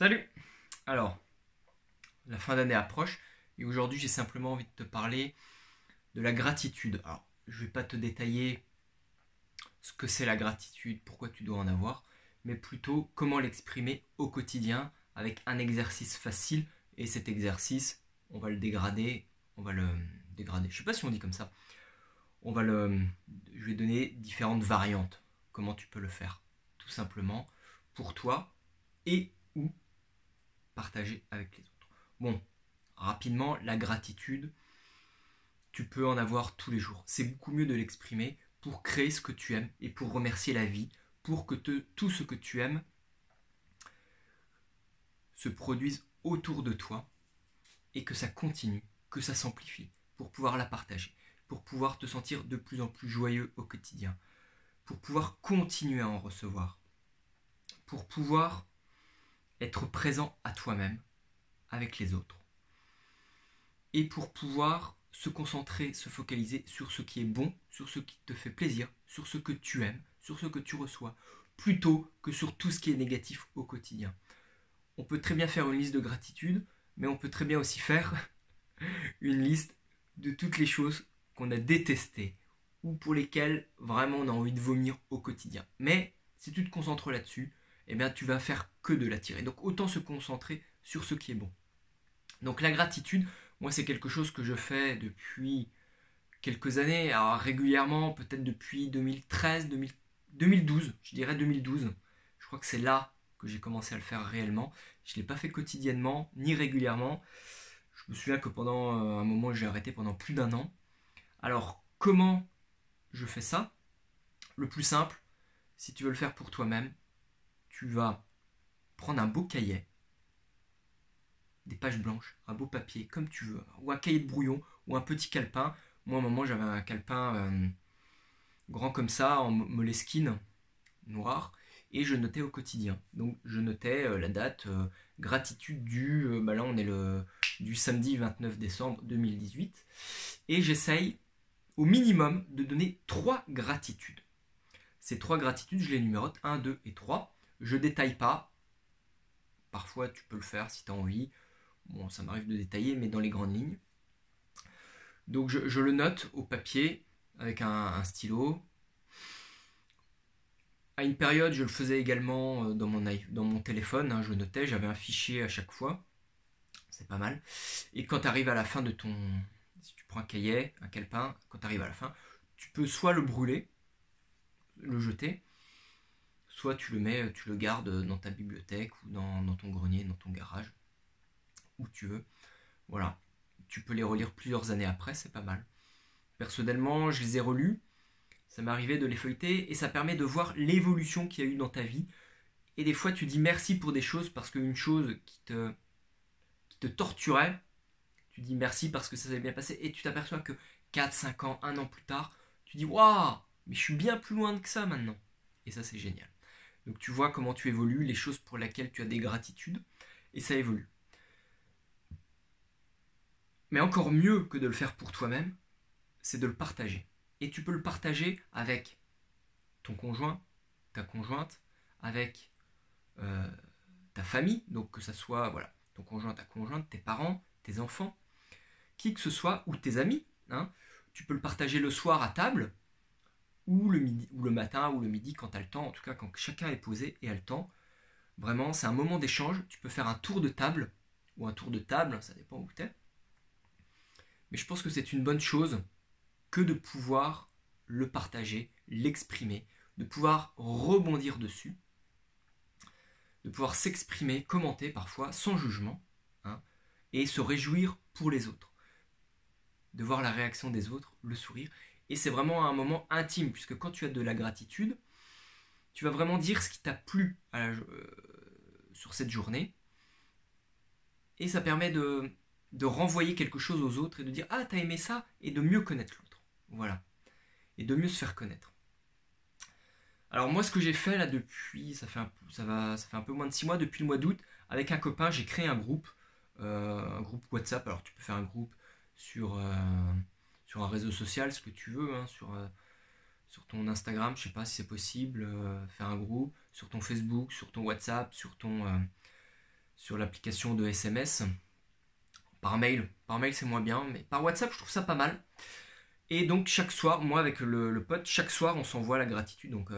Salut! Alors, la fin d'année approche et aujourd'hui j'ai simplement envie de te parler de la gratitude. Alors, je ne vais pas te détailler ce que c'est la gratitude, pourquoi tu dois en avoir, mais plutôt comment l'exprimer au quotidien avec un exercice facile et cet exercice, on va le dégrader, je sais pas si on dit comme ça, on va le, je vais donner différentes variantes, comment tu peux le faire, tout simplement, pour toi et ou partager avec les autres. Bon, rapidement, la gratitude, tu peux en avoir tous les jours. C'est beaucoup mieux de l'exprimer pour créer ce que tu aimes et pour remercier la vie, pour que tout ce que tu aimes se produise autour de toi et que ça continue, que ça s'amplifie, pour pouvoir la partager, pour pouvoir te sentir de plus en plus joyeux au quotidien, pour pouvoir continuer à en recevoir, pour pouvoir être présent à toi-même, avec les autres, et pour pouvoir se concentrer, se focaliser sur ce qui est bon, sur ce qui te fait plaisir, sur ce que tu aimes, sur ce que tu reçois, plutôt que sur tout ce qui est négatif au quotidien. On peut très bien faire une liste de gratitude, mais on peut très bien aussi faire une liste de toutes les choses qu'on a détestées ou pour lesquelles vraiment on a envie de vomir au quotidien. Mais si tu te concentres là-dessus, eh bien tu vas faire que de l'attirer. Donc autant se concentrer sur ce qui est bon. Donc la gratitude, moi c'est quelque chose que je fais depuis quelques années, alors régulièrement, peut-être depuis 2013, 2012, je dirais 2012. Je crois que c'est là que j'ai commencé à le faire réellement. Je ne l'ai pas fait quotidiennement, ni régulièrement. Je me souviens que pendant un moment, j'ai arrêté pendant plus d'un an. Alors, comment je fais ça? Le plus simple, si tu veux le faire pour toi-même, tu vas prendre un beau cahier, des pages blanches, un beau papier, comme tu veux, ou un cahier de brouillon, ou un petit calepin. Moi, à un moment, j'avais un calepin grand comme ça, en Moleskine, noir, et je notais au quotidien. Donc, je notais la date, gratitude là, on est du samedi 29 décembre 2018, et j'essaye au minimum de donner 3 gratitudes. Ces 3 gratitudes, je les numérote 1, 2 et 3. Je détaille pas. Parfois, tu peux le faire si tu as envie. Bon, ça m'arrive de détailler, mais dans les grandes lignes. Donc, je le note au papier avec un stylo. À une période, je le faisais également dans mon téléphone. Je notais, j'avais un fichier à chaque fois. C'est pas mal. Et quand tu arrives à la fin de ton... Si tu prends un cahier, un calepin, quand tu arrives à la fin, tu peux soit le brûler, le jeter, soit tu le gardes dans ta bibliothèque ou dans ton grenier, dans ton garage, où tu veux. Voilà. Tu peux les relire plusieurs années après, c'est pas mal. Personnellement, je les ai relus. Ça m'est arrivé de les feuilleter et ça permet de voir l'évolution qu'il y a eu dans ta vie. Et des fois, tu dis merci pour des choses parce qu'une chose qui te torturait, tu dis merci parce que ça s'est bien passé et tu t'aperçois que 4, 5 ans, 1 an plus tard, tu dis waouh, mais je suis bien plus loin que ça maintenant. Et ça, c'est génial. Donc tu vois comment tu évolues, les choses pour lesquelles tu as des gratitudes, et ça évolue. Mais encore mieux que de le faire pour toi-même, c'est de le partager. Et tu peux le partager avec ton conjoint, ta conjointe, avec euh, ta famille, donc que ça soit voilà, ton conjoint, ta conjointe, tes parents, tes enfants, qui que ce soit, ou tes amis. Hein. Tu peux le partager le soir à table, ou le midi, ou le matin, ou le midi quand tu as le temps, en tout cas quand chacun est posé et a le temps. Vraiment, c'est un moment d'échange. Tu peux faire un tour de table, ou un tour de table, ça dépend où tu es. Mais je pense que c'est une bonne chose que de pouvoir le partager, l'exprimer, de pouvoir rebondir dessus, de pouvoir s'exprimer, commenter parfois, sans jugement, hein, et se réjouir pour les autres. De voir la réaction des autres, le sourire. Et c'est vraiment un moment intime, puisque quand tu as de la gratitude, tu vas vraiment dire ce qui t'a plu sur cette journée. Et ça permet de renvoyer quelque chose aux autres et de dire ah t'as aimé ça et de mieux connaître l'autre. Voilà. Et de mieux se faire connaître. Alors moi ce que j'ai fait là depuis, ça fait un peu moins de 6 mois, depuis le mois d'août, avec un copain j'ai créé un groupe WhatsApp. Alors tu peux faire un groupe sur, sur un réseau social, ce que tu veux, hein, sur ton Instagram, je sais pas si c'est possible, faire un groupe, sur ton Facebook, sur ton WhatsApp, sur l'application de SMS. Par mail c'est moins bien, mais par WhatsApp je trouve ça pas mal. Et donc chaque soir, moi avec le pote, chaque soir on s'envoie la gratitude. Donc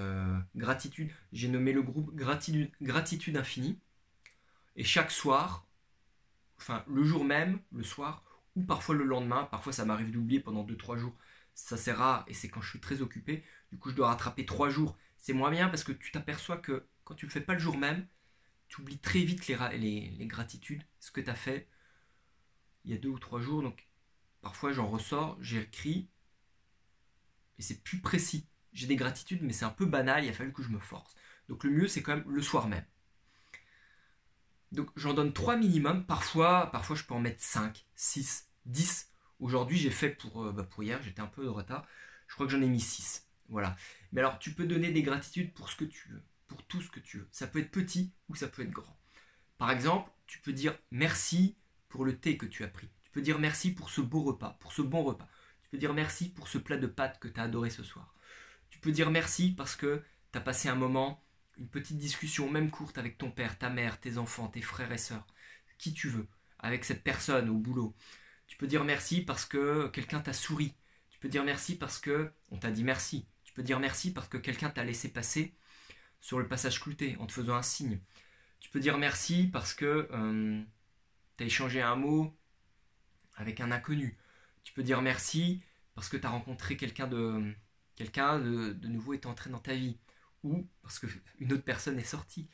gratitude, j'ai nommé le groupe Gratitude Infinie. Et chaque soir, enfin le jour même, le soir, ou parfois le lendemain, parfois ça m'arrive d'oublier pendant 2-3 jours. Ça c'est rare et c'est quand je suis très occupé. Du coup je dois rattraper 3 jours. C'est moins bien parce que tu t'aperçois que quand tu le fais pas le jour même, tu oublies très vite les gratitudes, ce que tu as fait il y a 2 ou 3 jours. Donc parfois j'en ressors, j'écris et c'est plus précis. J'ai des gratitudes mais c'est un peu banal, il a fallu que je me force. Donc le mieux c'est quand même le soir même. Donc j'en donne 3 minimum, parfois je peux en mettre 5, 6, 10. Aujourd'hui j'ai fait pour hier, j'étais un peu de retard, je crois que j'en ai mis 6. Voilà. Mais alors tu peux donner des gratitudes pour ce que tu veux, pour tout ce que tu veux. Ça peut être petit ou ça peut être grand. Par exemple, tu peux dire merci pour le thé que tu as pris. Tu peux dire merci pour ce beau repas, pour ce bon repas. Tu peux dire merci pour ce plat de pâtes que tu as adoré ce soir. Tu peux dire merci parce que tu as passé un moment, une petite discussion, même courte, avec ton père, ta mère, tes enfants, tes frères et sœurs, qui tu veux, avec cette personne au boulot. Tu peux dire merci parce que quelqu'un t'a souri. Tu peux dire merci parce que on t'a dit merci. Tu peux dire merci parce que quelqu'un t'a laissé passer sur le passage clouté en te faisant un signe. Tu peux dire merci parce que tu as échangé un mot avec un inconnu. Tu peux dire merci parce que tu as rencontré quelqu'un de nouveau est entré dans ta vie. Ou parce qu'une autre personne est sortie.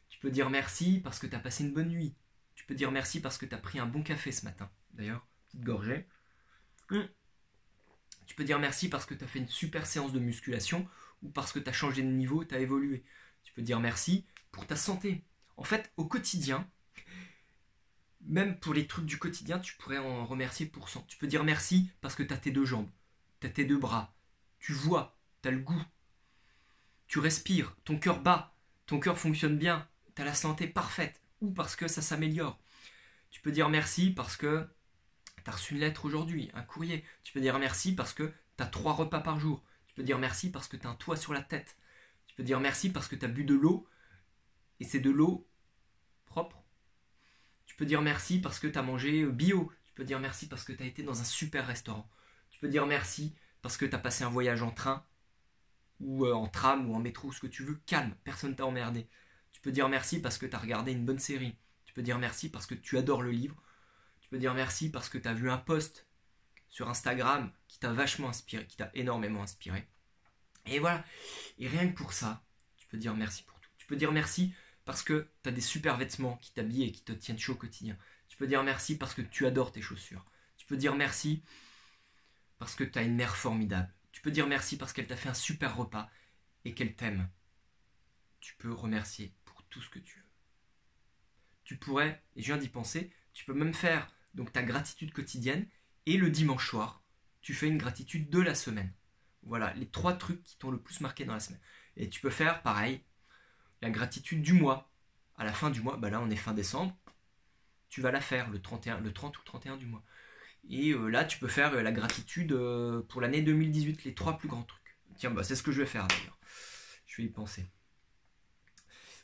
Tu peux dire merci parce que tu as passé une bonne nuit. Tu peux dire merci parce que tu as pris un bon café ce matin. D'ailleurs, petite gorgée. Tu peux dire merci parce que tu as fait une super séance de musculation ou parce que tu as changé de niveau, tu as évolué. Tu peux dire merci pour ta santé. En fait, au quotidien, même pour les trucs du quotidien, tu pourrais en remercier pour 100. Tu peux dire merci parce que tu as tes 2 jambes, tu as tes 2 bras, tu vois, tu as le goût, tu respires, ton cœur bat, ton cœur fonctionne bien, tu as la santé parfaite, ou parce que ça s'améliore. Tu peux dire merci parce que tu as reçu une lettre aujourd'hui, un courrier. Tu peux dire merci parce que tu as 3 repas par jour. Tu peux dire merci parce que tu as un toit sur la tête. Tu peux dire merci parce que tu as bu de l'eau, et c'est de l'eau propre. Tu peux dire merci parce que tu as mangé bio. Tu peux dire merci parce que tu as été dans un super restaurant. Tu peux dire merci parce que tu as passé un voyage en train, ou en tram, ou en métro, ce que tu veux, calme, personne t'a emmerdé. Tu peux dire merci parce que tu as regardé une bonne série. Tu peux dire merci parce que tu adores le livre. Tu peux dire merci parce que tu as vu un post sur Instagram qui t'a vachement inspiré, qui t'a énormément inspiré. Et voilà. Et rien que pour ça, tu peux dire merci pour tout. Tu peux dire merci parce que tu as des super vêtements qui t'habillent et qui te tiennent chaud au quotidien. Tu peux dire merci parce que tu adores tes chaussures. Tu peux dire merci parce que tu as une mère formidable. Tu peux dire merci parce qu'elle t'a fait un super repas et qu'elle t'aime. Tu peux remercier pour tout ce que tu veux. Tu pourrais, et je viens d'y penser, tu peux même faire donc ta gratitude quotidienne, et le dimanche soir, tu fais une gratitude de la semaine. Voilà, les 3 trucs qui t'ont le plus marqué dans la semaine. Et tu peux faire pareil, la gratitude du mois. À la fin du mois, là on est fin décembre, tu vas la faire le 30 ou 31 du mois. Et là tu peux faire la gratitude pour l'année 2018, les 3 plus grands trucs. Tiens, c'est ce que je vais faire d'ailleurs. Je vais y penser.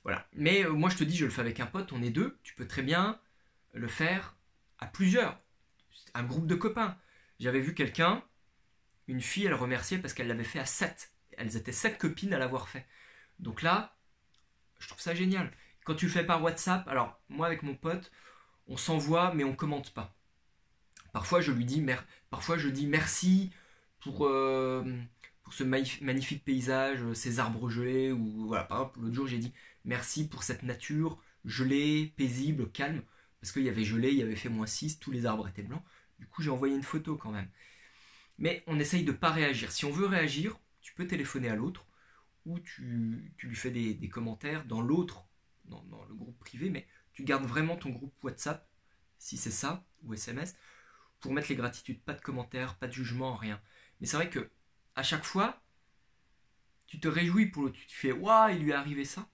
Voilà. Mais moi je te dis, je le fais avec un pote, on est 2, tu peux très bien le faire à plusieurs. Un groupe de copains. J'avais vu quelqu'un, une fille, elle remerciait parce qu'elle l'avait fait à 7. Elles étaient 7 copines à l'avoir fait. Donc là, je trouve ça génial. Quand tu le fais par WhatsApp, alors moi avec mon pote, on s'envoie mais on commente pas. Parfois je dis merci pour ce magnifique paysage, ces arbres gelés, ou voilà, par exemple l'autre jour j'ai dit merci pour cette nature gelée, paisible, calme, parce qu'il y avait gelé, il y avait fait -6, tous les arbres étaient blancs. Du coup j'ai envoyé une photo quand même. Mais on essaye de ne pas réagir. Si on veut réagir, tu peux téléphoner à l'autre, ou tu lui fais des commentaires dans l'autre, dans le groupe privé, mais tu gardes vraiment ton groupe WhatsApp, si c'est ça, ou SMS, pour mettre les gratitudes, pas de commentaires, pas de jugement, rien. Mais c'est vrai que à chaque fois, tu te réjouis pour l'autre, tu te fais waouh, il lui est arrivé ça.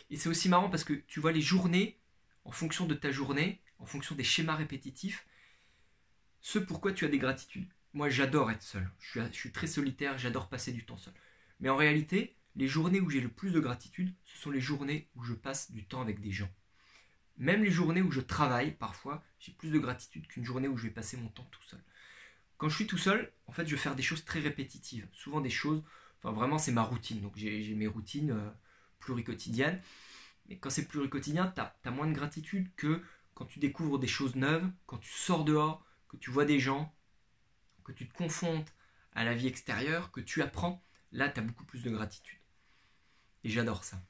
Et c'est aussi marrant parce que tu vois les journées, en fonction de ta journée, en fonction des schémas répétitifs, ce pourquoi tu as des gratitudes. Moi j'adore être seul, je suis très solitaire, j'adore passer du temps seul. Mais en réalité, les journées où j'ai le plus de gratitude, ce sont les journées où je passe du temps avec des gens. Même les journées où je travaille, parfois, j'ai plus de gratitude qu'une journée où je vais passer mon temps tout seul. Quand je suis tout seul, en fait, je vais faire des choses très répétitives. Souvent des choses, enfin vraiment, c'est ma routine. Donc j'ai mes routines pluricotidiennes. Mais quand c'est pluricotidien, tu as moins de gratitude que quand tu découvres des choses neuves, quand tu sors dehors, que tu vois des gens, que tu te confrontes à la vie extérieure, que tu apprends. Là, tu as beaucoup plus de gratitude. Et j'adore ça.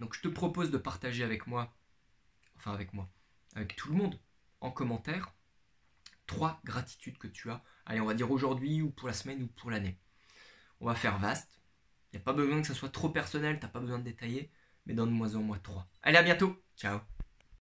Donc je te propose de partager avec moi, avec tout le monde, en commentaire, 3 gratitudes que tu as. Allez, on va dire aujourd'hui, ou pour la semaine, ou pour l'année. On va faire vaste. Il n'y a pas besoin que ça soit trop personnel, tu n'as pas besoin de détailler, mais donne-moi en moi 3. Allez, à bientôt. Ciao.